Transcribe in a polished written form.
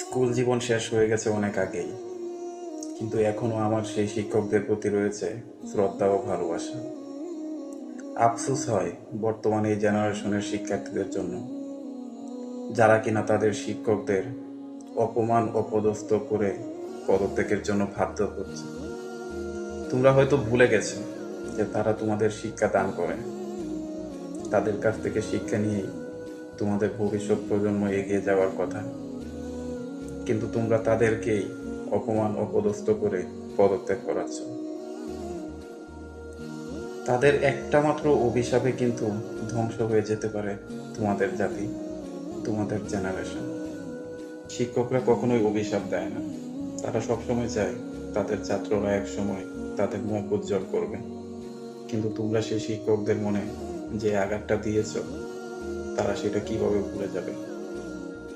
School জীবন শেষ হয়ে গেছে অনেক আগেই, কিন্তু এখনো আমার সেই শিক্ষকদের প্রতি রয়েছে শ্রদ্ধা ও ভালোবাসা। আফসোস হয় বর্তমানে এই জেনারেশনের শিক্ষার্থীদের জন্য, যারা কিনা তাদের শিক্ষকদের অপমান অপদস্থ করে পদত্যাগের জন্য বাধ্য করছে। তোমরা হয়তো ভুলে গেছো যে তারা তোমাদের শিক্ষা দান করে, তাদের কাছ থেকে শিক্ষা নিয়েই তোমাদের ভবিষ্যৎ প্রজন্ম এগিয়ে যাওয়ার কথা, কিন্তু তোমরা তাদেরকেই অপমান অপদস্থ করে পদত্যাগ করাচ্ছ। তাদের একটা মাত্র অভিশাপে কিন্তু ধ্বংস হয়ে যেতে পারে তোমাদের জাতি, তোমাদের জেনারেশন। শিক্ষকরা কখনোই অভিশাপ দেয় না, তারা সবসময় চায় তাদের ছাত্ররা এক সময় তাদের মুখ উজ্জ্বল করবে। কিন্তু তোমরা সেই শিক্ষকদের মনে যে আঘাতটা দিয়েছ, তারা সেটা কিভাবে ভুলে যাবে?